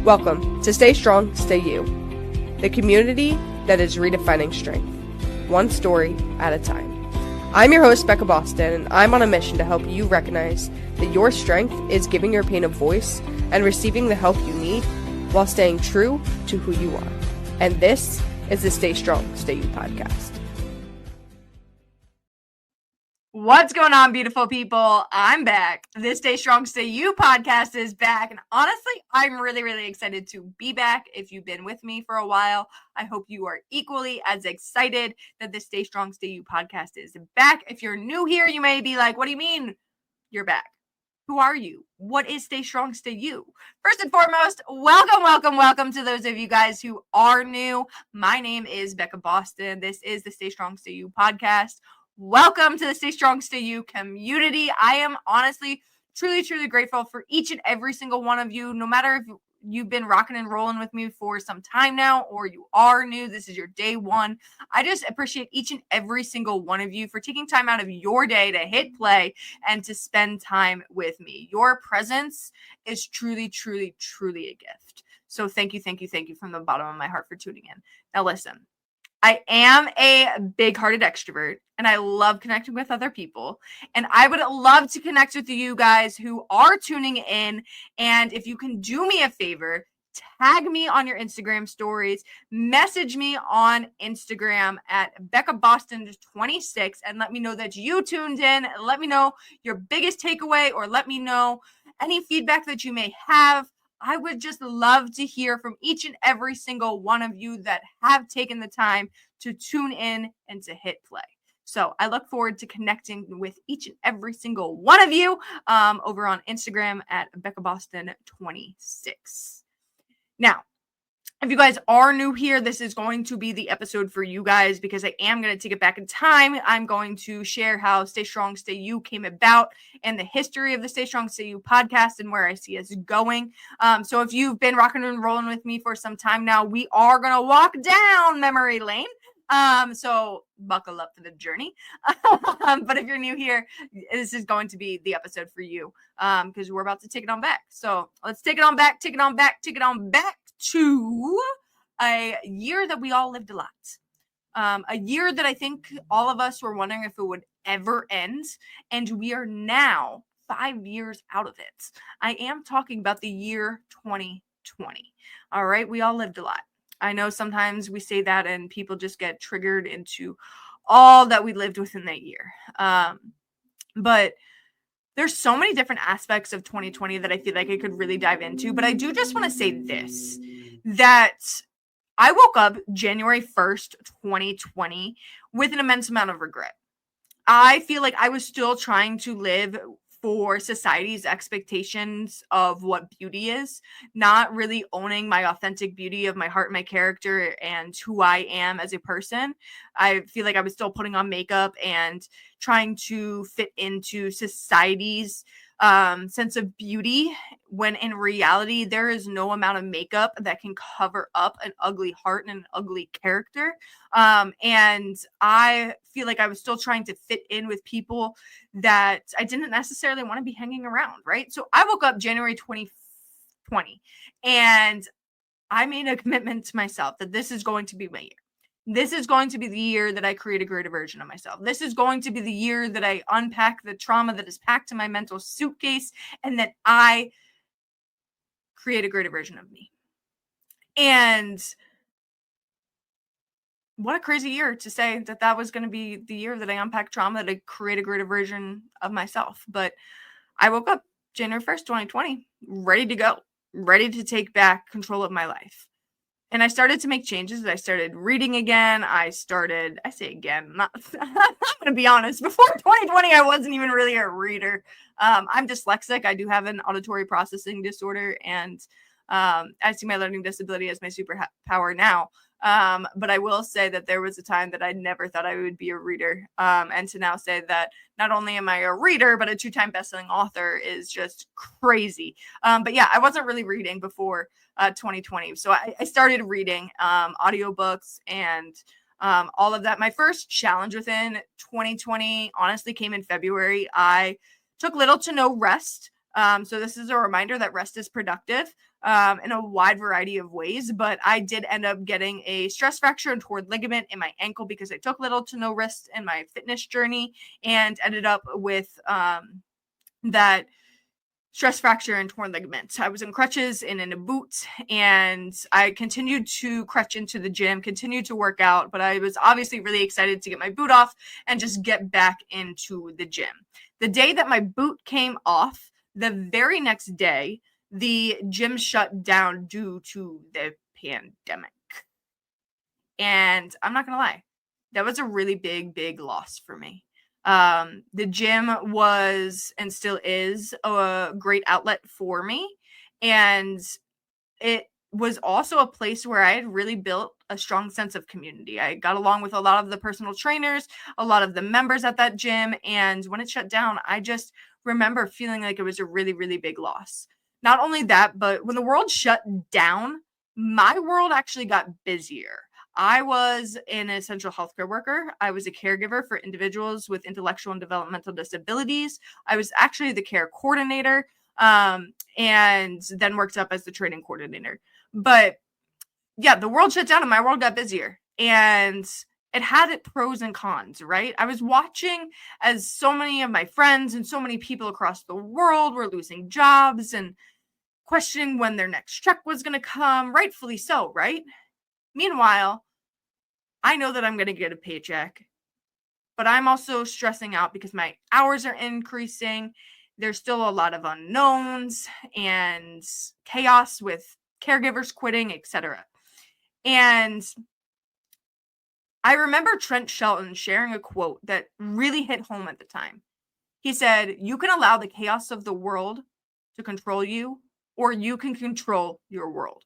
Welcome to Stay Strong, Stay You, the community that is redefining strength, one story at a time. I'm your host, Becca Boston, and I'm on a mission to help you recognize that your strength is giving your pain a voice and receiving the help you need while staying true to who you are. And this is the Stay Strong, Stay You podcast. What's going on, beautiful people? I'm back. This Stay Strong, Stay You podcast is back. And honestly, I'm really excited to be back. If you've been with me for a while, I hope you are equally as excited that the Stay Strong, Stay You podcast is back. If you're new here, you may be like, what do you mean you're back? Who are you? What is Stay Strong, Stay You? First and foremost, welcome to those of you guys who are new. My name is Becca Boston. This is the Stay Strong, Stay You podcast. Welcome to the Stay Strong, Stay You community. I am honestly, truly grateful for each and every single one of you. No matter if you've been rocking and rolling with me for some time now, or you are new, this is your day one. I just appreciate each and every single one of you for taking time out of your day to hit play and to spend time with me. Your presence is truly a gift. So thank you from the bottom of my heart for tuning in. Now listen. I am a big-hearted extrovert, and I love connecting with other people, and I would love to connect with you guys who are tuning in, and if you can do me a favor, tag me on your Instagram stories, message me on Instagram at Becca Boston 26, and let me know that you tuned in. Let me know your biggest takeaway, or let me know any feedback that you may have. I would just love to hear from each and every single one of you that have taken the time to tune in and to hit play. So I look forward to connecting with each and every single one of you over on Instagram at Becca Boston 26. Now, if you guys are new here, this is going to be the episode for you guys because I am going to take it back in time. I'm going to share how Stay Strong, Stay You came about and the history of the Stay Strong, Stay You podcast and where I see us going. So if you've been rocking and rolling with me for some time now, we are going to walk down memory lane. So buckle up for the journey. But if you're new here, this is going to be the episode for you because we're about to take it on back. So let's take it on back to a year that we all lived a lot. A year that I think all of us were wondering if it would ever end. And we are now 5 years out of it. I am talking about the year 2020. All right. We all lived a lot. I know sometimes we say that and people just get triggered into all that we lived within that year. But there's so many different aspects of 2020 that I feel like I could really dive into. But I do just want to say this, that I woke up January 1st, 2020 with an immense amount of regret. I feel like I was still trying to live for society's expectations of what beauty is, not really owning my authentic beauty of my heart, my character, and who I am as a person. I feel like I was still putting on makeup and trying to fit into society's sense of beauty, when in reality, there is no amount of makeup that can cover up an ugly heart and an ugly character. And I feel like I was still trying to fit in with people that I didn't necessarily want to be hanging around, right? So I woke up January 2020 and I made a commitment to myself that this is going to be my year. This is going to be the year that I create a greater version of myself. This is going to be the year that I unpack the trauma that is packed in my mental suitcase and that I create a greater version of me. And what a crazy year to say that that was going to be the year that I unpack trauma, that I create a greater version of myself. But I woke up January 1st, 2020, ready to go, ready to take back control of my life. And I started to make changes. I started reading again. I'm going to be honest. Before 2020, I wasn't even really a reader. I'm dyslexic. I do have an auditory processing disorder, and I see my learning disability as my superpower now. But I will say that there was a time that I never thought I would be a reader. And to now say that not only am I a reader, but a 2-time best-selling author is just crazy. But yeah, I wasn't really reading before 2020. So I started reading audiobooks and all of that. My first challenge within 2020 honestly came in February. I took little to no rest So this is a reminder that rest is productive in a wide variety of ways. But I did end up getting a stress fracture and torn ligament in my ankle because I took little to no rest in my fitness journey and ended up with that stress fracture and torn ligament. I was in crutches and in a boot, and I continued to crutch into the gym, continued to work out, but I was obviously really excited to get my boot off and just get back into the gym. The day that my boot came off, the very next day, the gym shut down due to the pandemic. And I'm not gonna lie, that was a really big loss for me. The gym was and still is a great outlet for me. And it was also a place where I had really built a strong sense of community. I got along with a lot of the personal trainers, a lot of the members at that gym. And when it shut down, I just remember feeling like it was a really big loss. Not only that, but when the world shut down, my world actually got busier. I was an essential healthcare worker. I was a caregiver for individuals with intellectual and developmental disabilities. I was actually the care coordinator, and then worked up as the training coordinator. But yeah, the world shut down and my world got busier. And it had its pros and cons, right? I was watching as so many of my friends and so many people across the world were losing jobs and questioning when their next check was going to come, rightfully so, right? Meanwhile, I know that I'm going to get a paycheck, but I'm also stressing out because my hours are increasing. There's still a lot of unknowns and chaos with caregivers quitting, etc. And I remember Trent Shelton sharing a quote that really hit home at the time. He said, "You can allow the chaos of the world to control you, or you can control your world."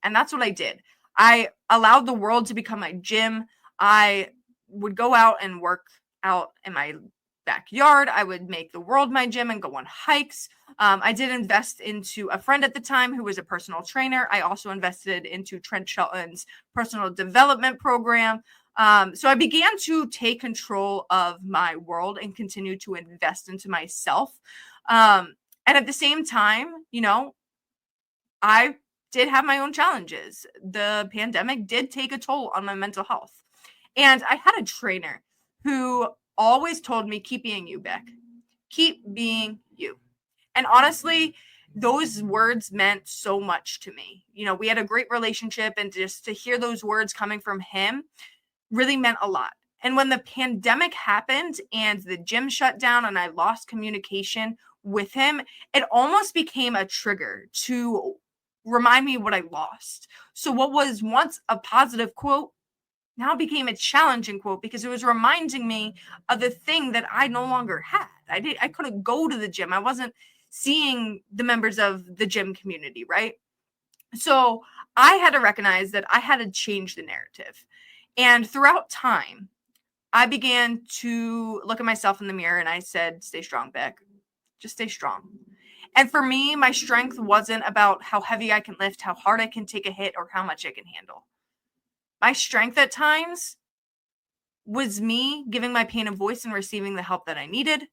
And that's what I did. I allowed the world to become my gym. I would go out and work out in my backyard. I would make the world my gym and go on hikes. I did invest into a friend at the time who was a personal trainer. I also invested into Trent Shelton's personal development program. So I began to take control of my world and continue to invest into myself. And at the same time, I did have my own challenges. The pandemic did take a toll on my mental health. And I had a trainer who always told me, keep being you, Beck. Keep being you. And honestly, those words meant so much to me. We had a great relationship, and just to hear those words coming from him really meant a lot. And when the pandemic happened and the gym shut down and I lost communication with him, it almost became a trigger to remind me what I lost. So what was once a positive quote now became a challenging quote because it was reminding me of the thing that I no longer had. I couldn't go to the gym. I wasn't seeing the members of the gym community, right? So I had to recognize that I had to change the narrative. And throughout time, I began to look at myself in the mirror and I said, stay strong, Beck. Just stay strong. And for me, my strength wasn't about how heavy I can lift, how hard I can take a hit, or how much I can handle. My strength at times was me giving my pain a voice and receiving the help that I needed.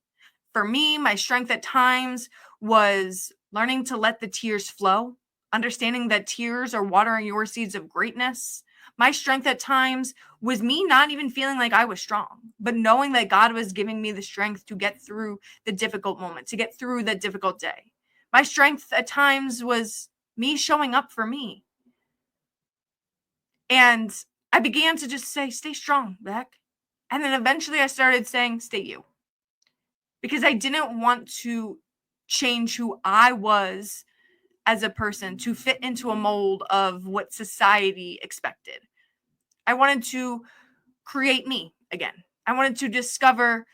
For me, my strength at times was learning to let the tears flow, understanding that tears are watering your seeds of greatness. My strength at times was me not even feeling like I was strong, but knowing that God was giving me the strength to get through the difficult moment, to get through that difficult day. My strength at times was me showing up for me. And I began to just say, stay strong, Beck. And then eventually I started saying, stay you. Because I didn't want to change who I was as a person to fit into a mold of what society expected. I wanted to create me again. I wanted to discover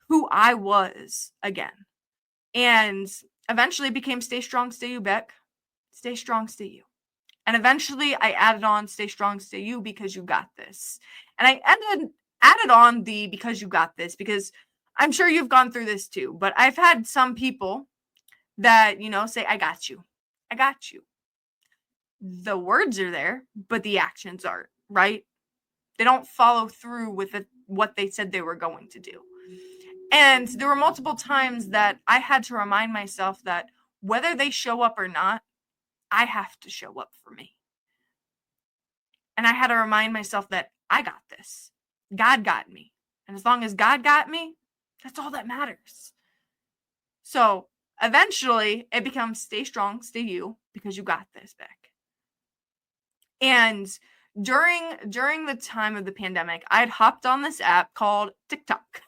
who I was again. And eventually it became stay strong, stay you, Beck. Stay strong, stay you. And eventually I added on stay strong, stay you because you got this. And I added on the because you got this because I'm sure you've gone through this too. But I've had some people that, say, I got you. I got you. The words are there, but the actions aren't, right? They don't follow through with what they said they were going to do. And there were multiple times that I had to remind myself that whether they show up or not, I have to show up for me. And I had to remind myself that I got this. God got me. And as long as God got me, that's all that matters. So eventually it becomes stay strong, stay you, because you got this, Beck. And during the time of the pandemic, I had hopped on this app called TikTok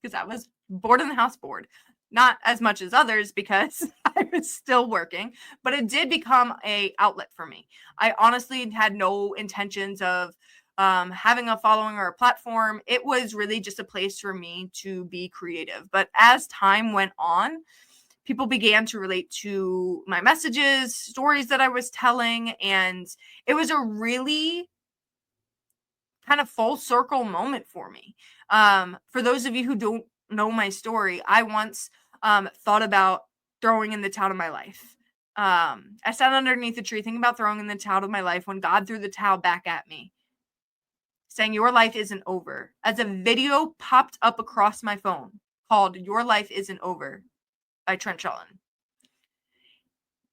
because I was bored in the house, bored. Not as much as others because I was still working, but it did become a outlet for me. I honestly had no intentions of having a following or a platform. It was really just a place for me to be creative. But as time went on, people began to relate to my messages, stories that I was telling, and it was a really kind of full circle moment for me. For those of you who don't know my story, I once thought about throwing in the towel of my life. I sat underneath a tree thinking about throwing in the towel of my life when God threw the towel back at me, saying, "Your life isn't over." As a video popped up across my phone called "Your Life Isn't Over" by Trent Shelton.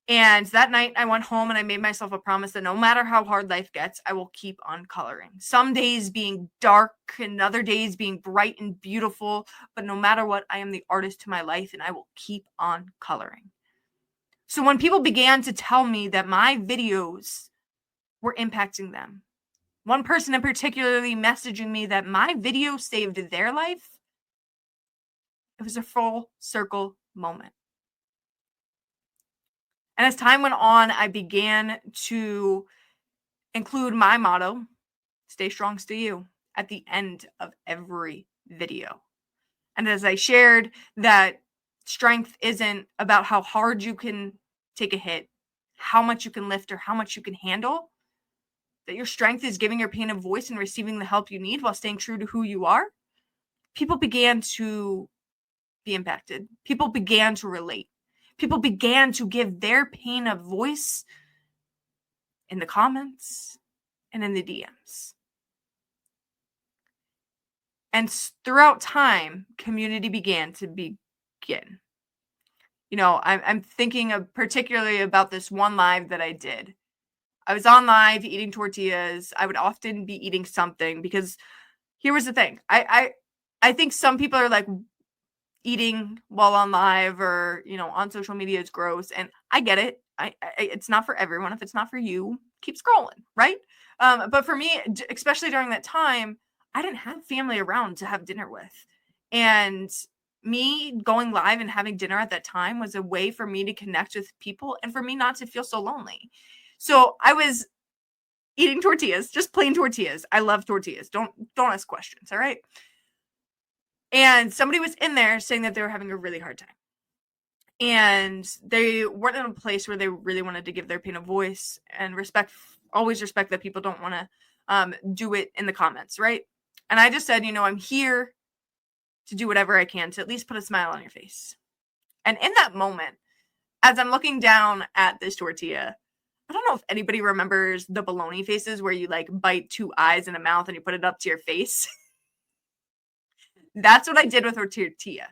And that night I went home and I made myself a promise that no matter how hard life gets, I will keep on coloring. Some days being dark and other days being bright and beautiful, but no matter what, I am the artist to my life and I will keep on coloring. So when people began to tell me that my videos were impacting them, one person in particularly messaging me that my video saved their life, it was a full circle moment. And as time went on, I began to include my motto, stay strong, stay you, at the end of every video. And as I shared that strength isn't about how hard you can take a hit, how much you can lift, or how much you can handle, that your strength is giving your pain a voice and receiving the help you need while staying true to who you are, people began to be impacted. People began to relate. People began to give their pain a voice in the comments and in the DMs. And throughout time, community began to begin. You know, I'm thinking of particularly about this one live that I did. I was on live eating tortillas. I would often be eating something because here was the thing. I think some people are like, eating while on live or, you know, on social media is gross. And I get it. It's not for everyone. If it's not for you, keep scrolling, right? But for me, especially during that time, I didn't have family around to have dinner with. And me going live and having dinner at that time was a way for me to connect with people and for me not to feel so lonely. So I was eating tortillas, just plain tortillas. I love tortillas. Don't ask questions, all right? And somebody was in there saying that they were having a really hard time. And they weren't in a place where they really wanted to give their pain a voice and always respect that people don't want to do it in the comments, right? And I just said, you know, I'm here to do whatever I can to at least put a smile on your face. And in that moment, as I'm looking down at this tortilla, I don't know if anybody remembers the bologna faces where you like bite two eyes in a mouth and you put it up to your face. That's what I did with her tortilla.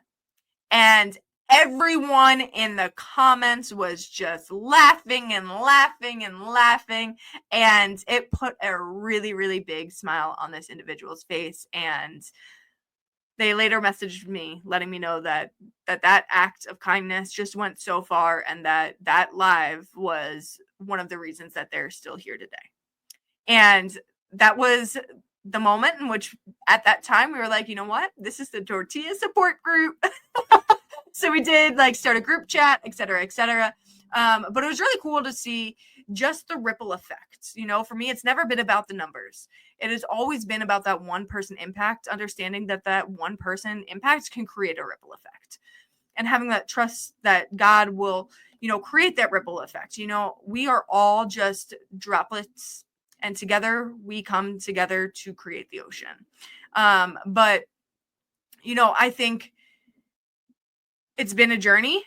And everyone in the comments was just laughing and laughing and laughing. And it put a really, really big smile on this individual's face. And they later messaged me, letting me know that act of kindness just went so far and that live was one of the reasons that they're still here today. And that was the moment in which at that time we were like, you know what, this is the tortilla support group. So we did like start a group chat, et cetera, et cetera. But it was really cool to see just the ripple effect. You know, for me, it's never been about the numbers. It has always been about that one person impact, understanding that one person impact can create a ripple effect and having that trust that God will, you know, create that ripple effect. You know, we are all just droplets and together we come together to create the ocean. But, you know, I think it's been a journey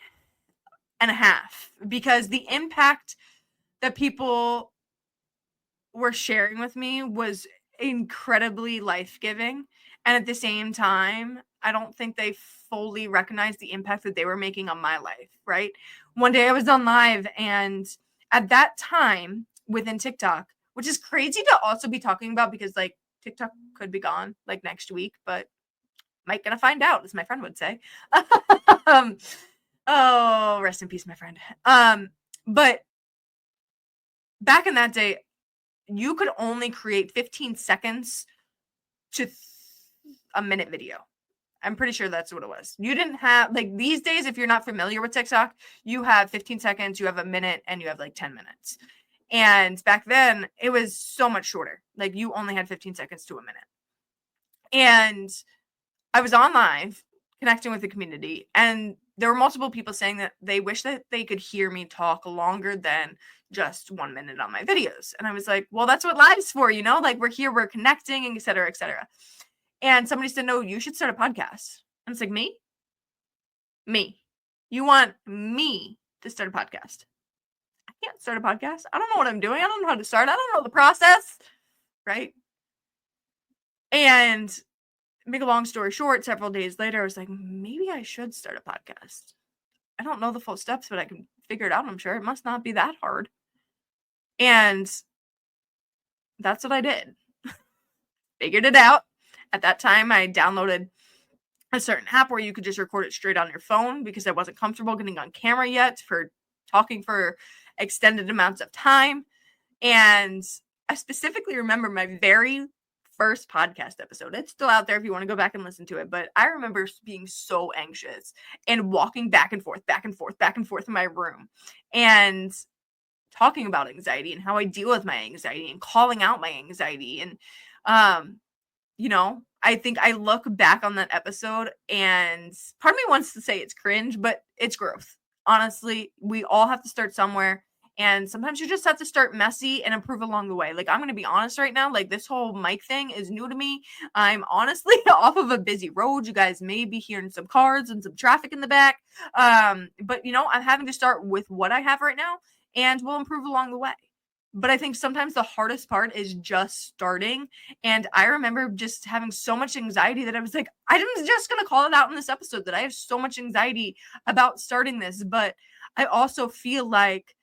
and a half because the impact that people were sharing with me was incredibly life-giving. And at the same time, I don't think they fully recognized the impact that they were making on my life, right? One day I was on live, and at that time within TikTok, which is crazy to also be talking about because like TikTok could be gone like next week, but might gonna find out, as my friend would say. um, oh, rest in peace, my friend. But back in that day, you could only create 15 seconds to a minute video. I'm pretty sure that's what it was. You didn't have, like, these days, if you're not familiar with TikTok, you have 15 seconds, you have a minute, and you have like 10 minutes. And back then, it was so much shorter. Like, you only had 15 seconds to a minute. And I was on live connecting with the community, and there were multiple people saying that they wish that they could hear me talk longer than just 1 minute on my videos. And I was like, well, that's what live's for, you know? Like, we're here, we're connecting, and et cetera, et cetera. And somebody said, no, you should start a podcast. And it's like, me? Me. You want me to start a podcast? I can't start a podcast. I don't know what I'm doing. I don't know how to start. I don't know the process. Right? And make a long story short, several days later, I was like, maybe I should start a podcast. I don't know the full steps, but I can figure it out. I'm sure it must not be that hard. And that's what I did. Figured it out. At that time, I downloaded a certain app where you could just record it straight on your phone because I wasn't comfortable getting on camera yet for talking for extended amounts of time. And I specifically remember my very first podcast episode. It's still out there if you want to go back and listen to it. But I remember being so anxious and walking back and forth, back and forth, back and forth in my room and talking about anxiety and how I deal with my anxiety and calling out my anxiety. And, you know, I think I look back on that episode and part of me wants to say it's cringe, but it's growth. Honestly, we all have to start somewhere. And sometimes you just have to start messy and improve along the way. Like, I'm going to be honest right now. Like, this whole mic thing is new to me. I'm honestly off of a busy road. You guys may be hearing some cars and some traffic in the back. But, you know, I'm having to start with what I have right now, and we'll improve along the way. But I think sometimes the hardest part is just starting. And I remember just having so much anxiety that I was like, I'm just going to call it out in this episode that I have so much anxiety about starting this. But I also feel like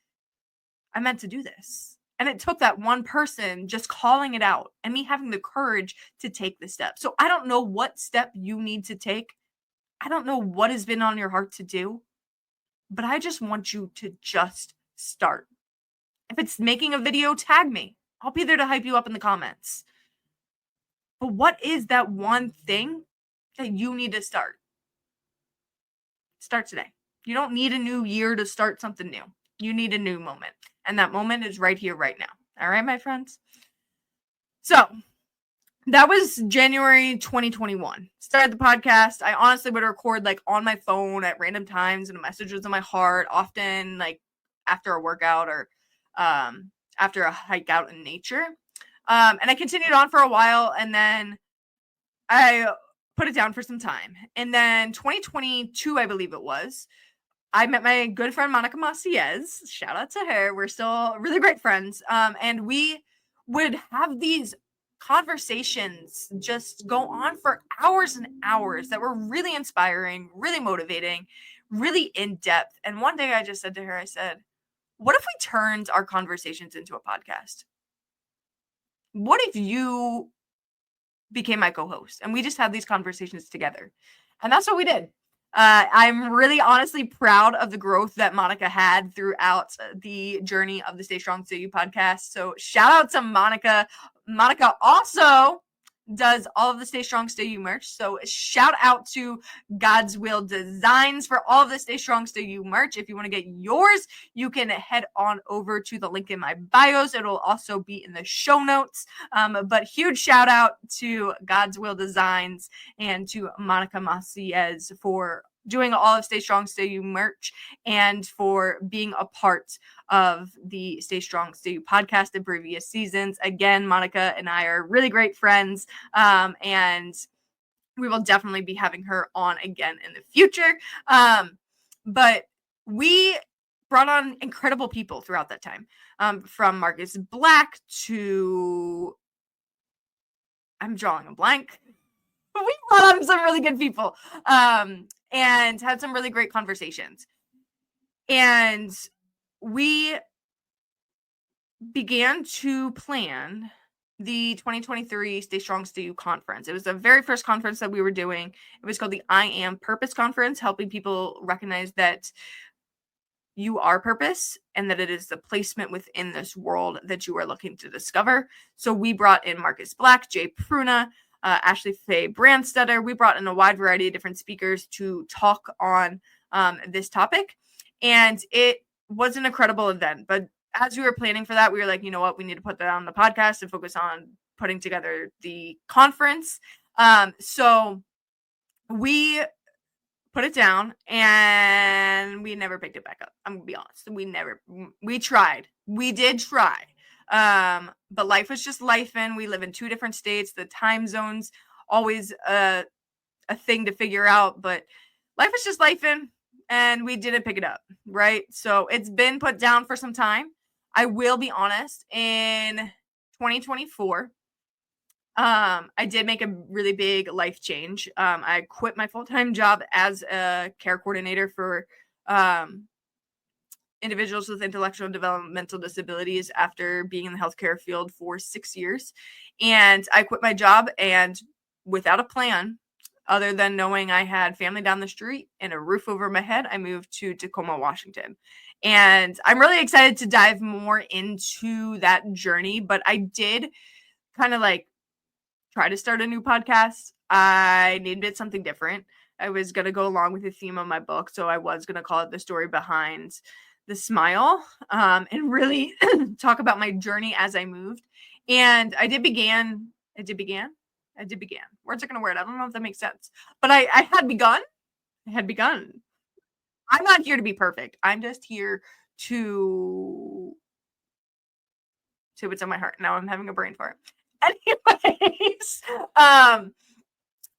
I meant to do this. And it took that one person just calling it out and me having the courage to take the step. So I don't know what step you need to take. I don't know what has been on your heart to do, but I just want you to just start. If it's making a video, tag me. I'll be there to hype you up in the comments. But what is that one thing that you need to start? Start today. You don't need a new year to start something new. You need a new moment. And that moment is right here, right now. All right, my friends? So that was January 2021. Started the podcast. I honestly would record like on my phone at random times and messages in my heart, often like after a workout or after a hike out in nature. And I continued on for a while, and then I put it down for some time. And then 2022, I believe it was, I met my good friend Monica Maciez. Shout out to her. We're still really great friends. And we would have these conversations just go on for hours and hours that were really inspiring, really motivating, really in depth. And one day I just said to her, I said, what if we turned our conversations into a podcast? What if you became my co-host and we just had these conversations together? And that's what we did. I'm really honestly proud of the growth that Monica had throughout the journey of the Stay Strong Stay You podcast. So shout out to Monica. Monica also does all of the Stay Strong Stay You merch. So shout out to God's Will Designs for all of the Stay Strong Stay You merch. If you want to get yours, you can head on over to the link in my bios. It'll also be in the show notes. But huge shout out to God's Will Designs and to Monica Maciez for doing all of Stay Strong Stay You merch and for being a part of the Stay Strong Stay You podcast in previous seasons. Again, Monica and I are really great friends, and we will definitely be having her on again in the future. But we brought on incredible people throughout that time, from Marcus Black to I'm drawing a blank. We brought on some really good people and had some really great conversations. And we began to plan the 2023 Stay Strong, Stay You conference. It was the very first conference that we were doing. It was called the I Am Purpose Conference, helping people recognize that you are purpose and that it is the placement within this world that you are looking to discover. So we brought in Marcus Black, Jay Pruna, Ashley Faye Brandstetter. We brought in a wide variety of different speakers to talk on this topic. And it was an incredible event. But as we were planning for that, we were like, you know what, we need to put that on the podcast and focus on putting together the conference. So we put it down and we never picked it back up. I'm gonna be honest. We tried. We did try. But life was just life, and we live in 2 different states. The time zones always a thing to figure out, but life is just life, and we didn't pick it up, right? So it's been put down for some time. I will be honest, in 2024, I did make a really big life change. I quit my full-time job as a care coordinator for individuals with intellectual and developmental disabilities after being in the healthcare field for 6 years. And I quit my job, and without a plan, other than knowing I had family down the street and a roof over my head, I moved to Tacoma, Washington. And I'm really excited to dive more into that journey, but I did kind of like try to start a new podcast. I needed something different. I was going to go along with the theme of my book, so I was going to call it The Story Behind the Smile, and really talk about my journey as I moved. And I did begin. Words are going to word. I don't know if that makes sense, but I had begun. I'm not here to be perfect. I'm just here to say what's on my heart. Now I'm having a brain fart. Anyways,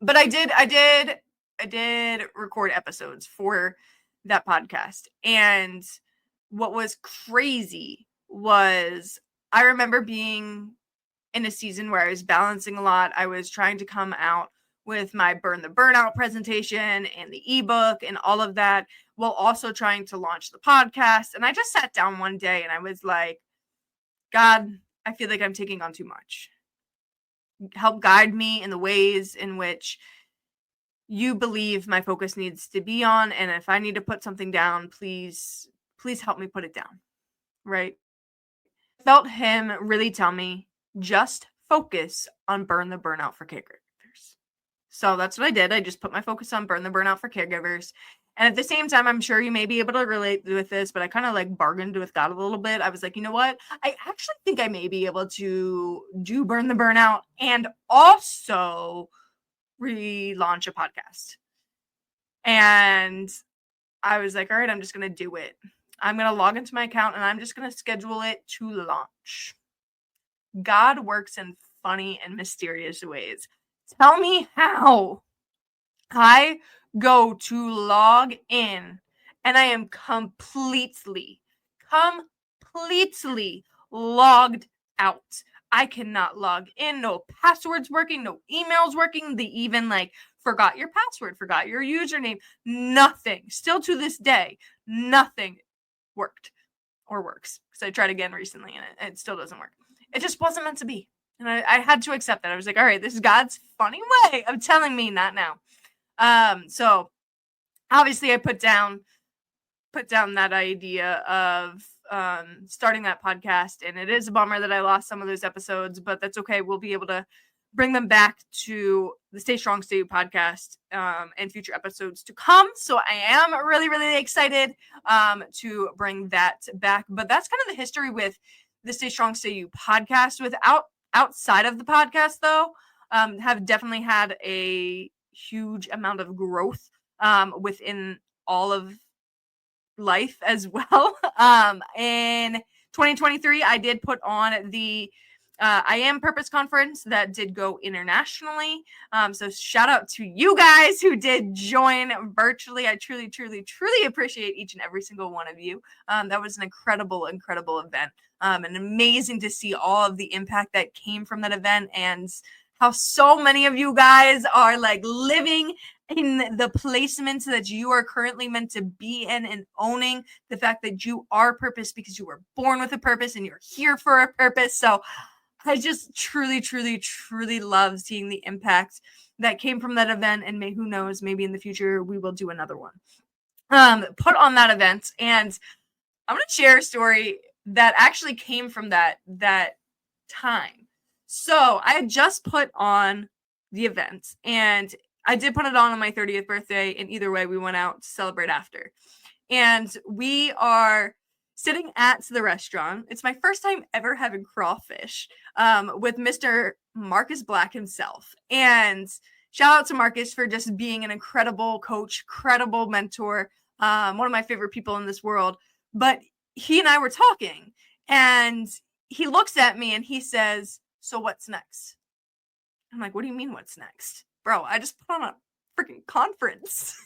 but I did record episodes for that podcast. And what was crazy was I remember being in a season where I was balancing a lot. I was trying to come out with my Burn the Burnout presentation and the ebook and all of that, while also trying to launch the podcast. And I just sat down one day and I was like, God, I feel like I'm taking on too much. Help guide me in the ways in which you believe my focus needs to be on. And if I need to put something down, please help me put it down. Right? I felt him really tell me, just focus on Burn the Burnout for caregivers. So that's what I did. I just put my focus on Burn the Burnout for caregivers. And at the same time, I'm sure you may be able to relate with this, but I kind of like bargained with God a little bit. I was like, you know what? I actually think I may be able to do Burn the Burnout and also relaunch a podcast. And I was like, all right, I'm just going to do it. I'm going to log into my account and I'm just going to schedule it to launch. God works in funny and mysterious ways. Tell me how. I go to log in and I am completely logged out. I cannot log in. No passwords working, no emails working. They even like forgot your password, forgot your username. Nothing. Still to this day, nothing worked or works. Because I tried again recently and it still doesn't work. It just wasn't meant to be. And I had to accept that. I was like, all right, this is God's funny way of telling me not now. So obviously I put down that idea of starting that podcast, and it is a bummer that I lost some of those episodes, but that's okay. We'll be able to bring them back to the Stay Strong, Stay You podcast and future episodes to come. So I am really, really excited to bring that back. But that's kind of the history with the Stay Strong, Stay You podcast. Outside of the podcast, though, have definitely had a huge amount of growth within all of life as well. In 2023, I did put on the I Am Purpose conference that did go internationally. So shout out to you guys who did join virtually. I truly, truly, truly appreciate each and every single one of you. That was an incredible, incredible event. And amazing to see all of the impact that came from that event and how so many of you guys are like living in the placements that you are currently meant to be in, and owning the fact that you are purpose because you were born with a purpose and you're here for a purpose. So I just truly, truly, truly love seeing the impact that came from that event. And who knows, maybe in the future we will do another one put on that event. And I'm going to share a story that actually came from that time. So I had just put on the event, and I did put it on my 30th birthday, and either way we went out to celebrate after. And we are sitting at the restaurant. It's my first time ever having crawfish with Mr. Marcus Black himself. And shout out to Marcus for just being an incredible coach, credible mentor, one of my favorite people in this world. But he and I were talking, and he looks at me and he says, "So what's next?" I'm like, "What do you mean what's next? Bro, I just put on a freaking conference.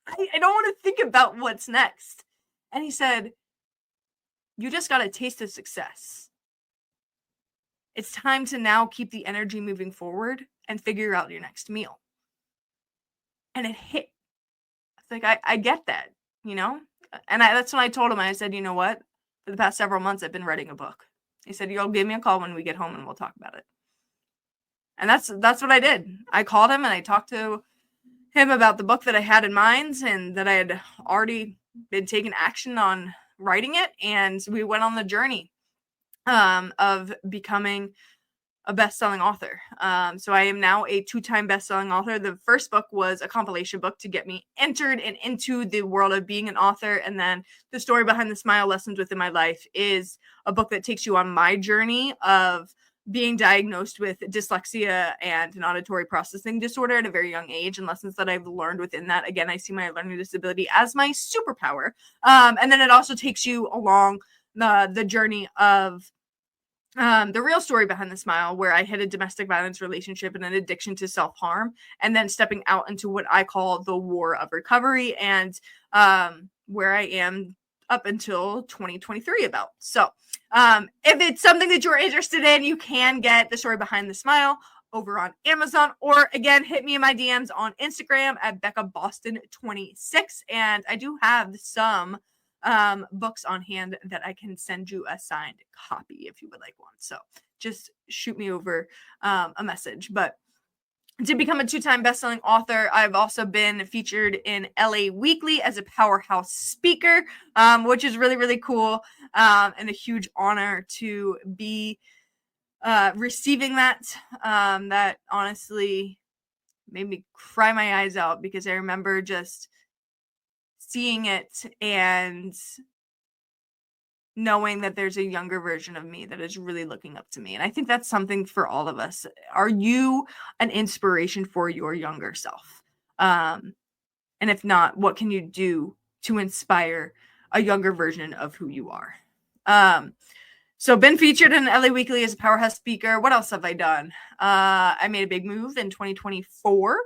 I don't want to think about what's next." And he said, "You just got a taste of success. It's time to now keep the energy moving forward and figure out your next meal." And it hit. It's like, I get that, you know? And that's when I told him, I said, "You know what? For the past several months, I've been writing a book." He said, "You'll give me a call when we get home and we'll talk about it." And that's what I did. I called him and I talked to him about the book that I had in mind and that I had already been taking action on writing it. And we went on the journey of becoming a best-selling author. So I am now a 2-time best-selling author. The first book was a compilation book to get me entered and into the world of being an author. And then The Story Behind the Smile, Lessons Within My Life is a book that takes you on my journey of being diagnosed with dyslexia and an auditory processing disorder at a very young age, and lessons that I've learned within that. Again, I see my learning disability as my superpower. And then it also takes you along the journey of the real story behind the smile, where I hit a domestic violence relationship and an addiction to self-harm, and then stepping out into what I call the war of recovery, and where I am up until 2023 about. So if it's something that you're interested in, you can get The Story Behind the Smile over on Amazon, or again, hit me in my DMs on Instagram at Becca Boston 26. And I do have some books on hand that I can send you a signed copy if you would like one. So just shoot me over a message. But to become a 2-time best-selling author, I've also been featured in LA Weekly as a powerhouse speaker, which is really, really cool, and a huge honor to be receiving that. That honestly made me cry my eyes out, because I remember just seeing it and knowing that there's a younger version of me that is really looking up to me. And I think that's something for all of us. Are you an inspiration for your younger self? And if not, what can you do to inspire a younger version of who you are? So been featured in LA Weekly as a powerhouse speaker. What else have I done? I made a big move in 2024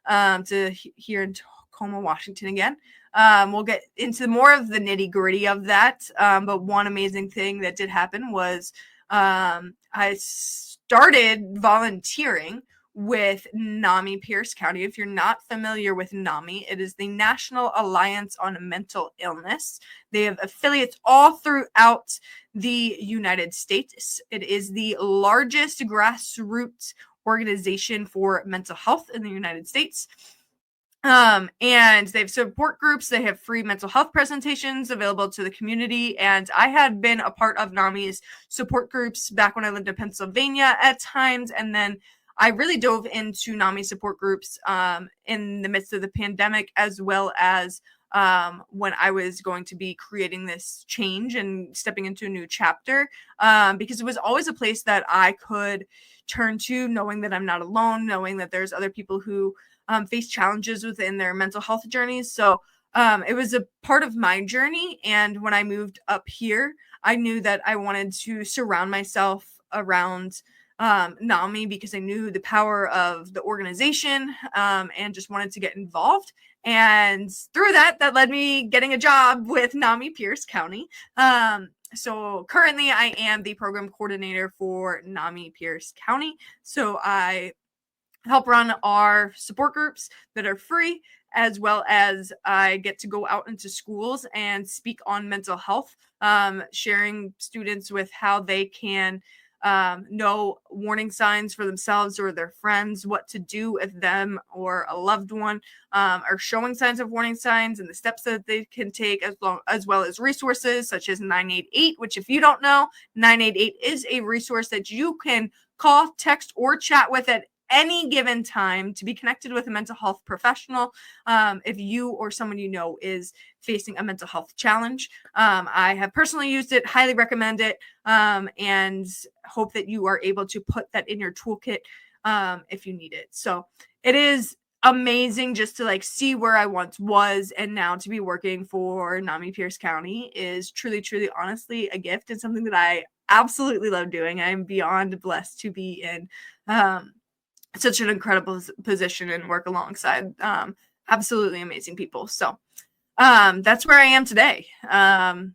to here in Tacoma, Washington again. We'll get into more of the nitty gritty of that. But one amazing thing that did happen was I started volunteering with NAMI Pierce County. If you're not familiar with NAMI, it is the National Alliance on Mental Illness. They have affiliates all throughout the United States. It is the largest grassroots organization for mental health in the United States. And they have support groups. They have free mental health presentations available to the community. And I had been a part of NAMI's support groups back when I lived in Pennsylvania at times. And then I really dove into NAMI support groups in the midst of the pandemic, as well as when I was going to be creating this change and stepping into a new chapter, because it was always a place that I could turn to, knowing that I'm not alone, knowing that there's other people who face challenges within their mental health journeys. So it was a part of my journey. And when I moved up here, I knew that I wanted to surround myself around NAMI, because I knew the power of the organization and just wanted to get involved. And through that led me getting a job with NAMI Pierce County. So currently I am the program coordinator for NAMI Pierce County. So I help run our support groups that are free, as well as I get to go out into schools and speak on mental health, sharing students with how they can know warning signs for themselves or their friends, what to do if them or a loved one are showing signs of warning signs, and the steps that they can take, as well as resources such as 988, which, if you don't know, 988 is a resource that you can call, text, or chat with at any given time to be connected with a mental health professional if you or someone you know is facing a mental health challenge. I have personally used it, highly recommend it, and hope that you are able to put that in your toolkit if you need it. So it is amazing just to like see where I once was, and now to be working for NAMI Pierce County is truly, truly, honestly a gift, and something that I absolutely love doing. I'm beyond blessed to be in such an incredible position and work alongside absolutely amazing people. So that's where I am today. Now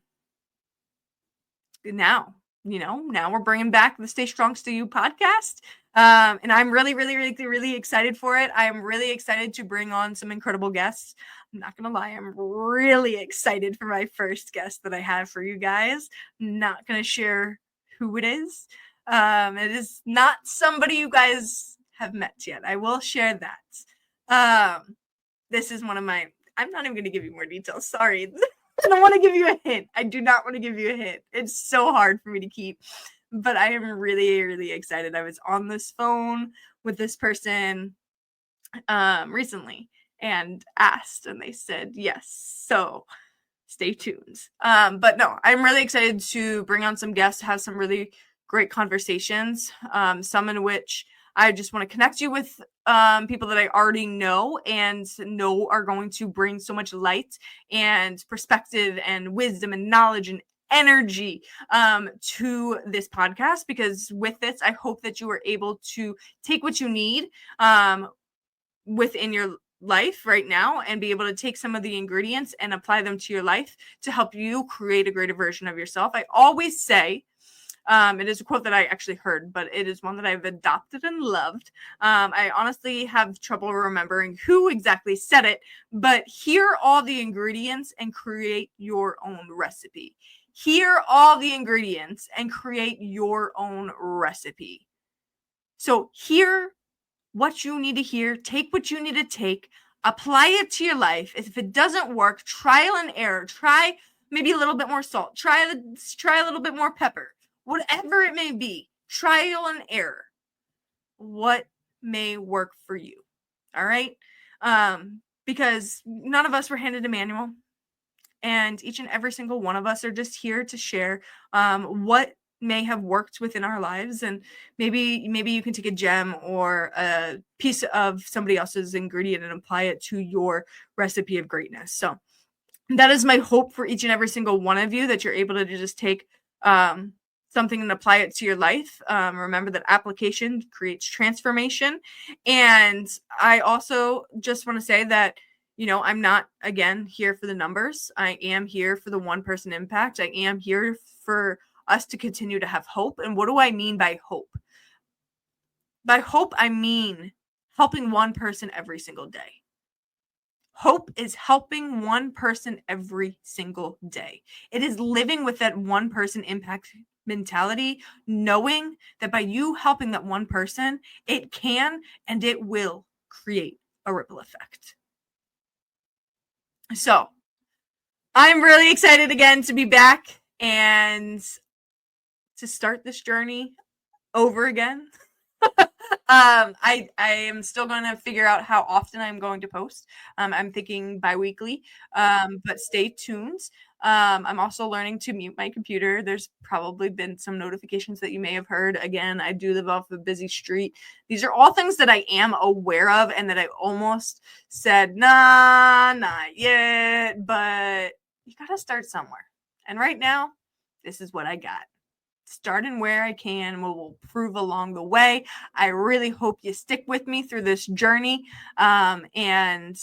we're bringing back the Stay Strong Stay You podcast. And I'm really, really, really, really excited for it. I am really excited to bring on some incredible guests. I'm not going to lie. I'm really excited for my first guest that I have for you guys. I'm not going to share who it is. It is not somebody you guys have met yet. I will share that. This is one of my, I'm not even going to give you more details. Sorry. I don't want to give you a hint. I do not want to give you a hint. It's so hard for me to keep, but I am really, really excited. I was on this phone with this person recently and asked, and they said yes. So stay tuned. But no, I'm really excited to bring on some guests, have some really great conversations, some in which I just want to connect you with people that I already know and know are going to bring so much light and perspective and wisdom and knowledge and energy to this podcast, because with this, I hope that you are able to take what you need within your life right now and be able to take some of the ingredients and apply them to your life to help you create a greater version of yourself. I always say, it is a quote that I actually heard, but it is one that I've adopted and loved. I honestly have trouble remembering who exactly said it, but hear all the ingredients and create your own recipe. Hear all the ingredients and create your own recipe. So hear what you need to hear, take what you need to take, apply it to your life. If it doesn't work, trial and error, try maybe a little bit more salt, try a little bit more pepper, whatever it may be, trial and error. What may work for you? All right. Because none of us were handed a manual, and each and every single one of us are just here to share what may have worked within our lives, and maybe you can take a gem or a piece of somebody else's ingredient and apply it to your recipe of greatness. So that is my hope for each and every single one of you, that you're able to just take something and apply it to your life. Remember that application creates transformation. And I also just want to say that, I'm not, again, here for the numbers. I am here for the one person impact. I am here for us to continue to have hope. And what do I mean by hope? By hope, I mean helping one person every single day. Hope is helping one person every single day. It is living with that one person impact mentality, knowing that by you helping that one person, it can and it will create a ripple effect. So I'm really excited again to be back and to start this journey over again. I am still going to figure out how often I'm going to post. I'm thinking bi-weekly, but stay tuned. I'm also learning to mute my computer. There's probably been some notifications that you may have heard. Again, I do live off a busy street. These are all things that I am aware of and that I almost said, nah, not yet, but you got to start somewhere. And right now, this is what I got. Starting where I can, will prove along the way. I really hope you stick with me through this journey. And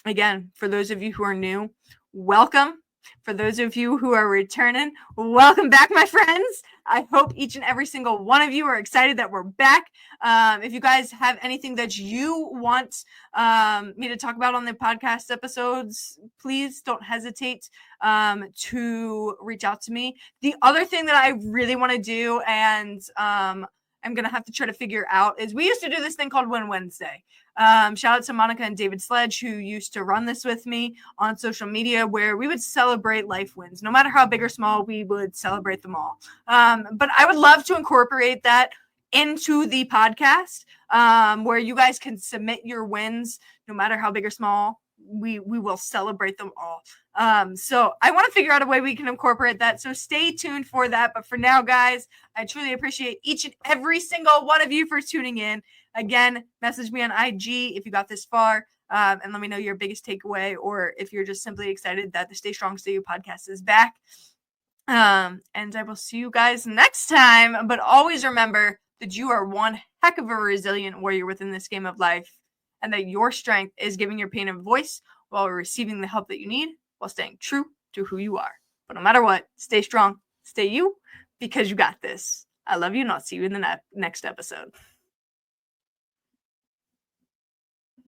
again, for those of you who are new, welcome. For those of you who are returning, welcome back, my friends. I hope each and every single one of you are excited that we're back. If you guys have anything that you want me to talk about on the podcast episodes, please don't hesitate to reach out to me. The other thing that I really want to do, and I'm going to have to try to figure out, is we used to do this thing called Win Wednesday. Shout out to Monica and David Sledge, who used to run this with me on social media, where we would celebrate life wins. No matter how big or small, we would celebrate them all. But I would love to incorporate that into the podcast, where you guys can submit your wins, no matter how big or small. We will celebrate them all. So I want to figure out a way we can incorporate that. So stay tuned for that. But for now, guys, I truly appreciate each and every single one of you for tuning in. Again, message me on IG if you got this far, and let me know your biggest takeaway, or if you're just simply excited that the Stay Strong, Stay You podcast is back. And I will see you guys next time. But always remember that you are one heck of a resilient warrior within this game of life, and that your strength is giving your pain a voice while receiving the help that you need, while staying true to who you are. But no matter what, stay strong, stay you, because you got this. I love you, and I'll see you in the next episode.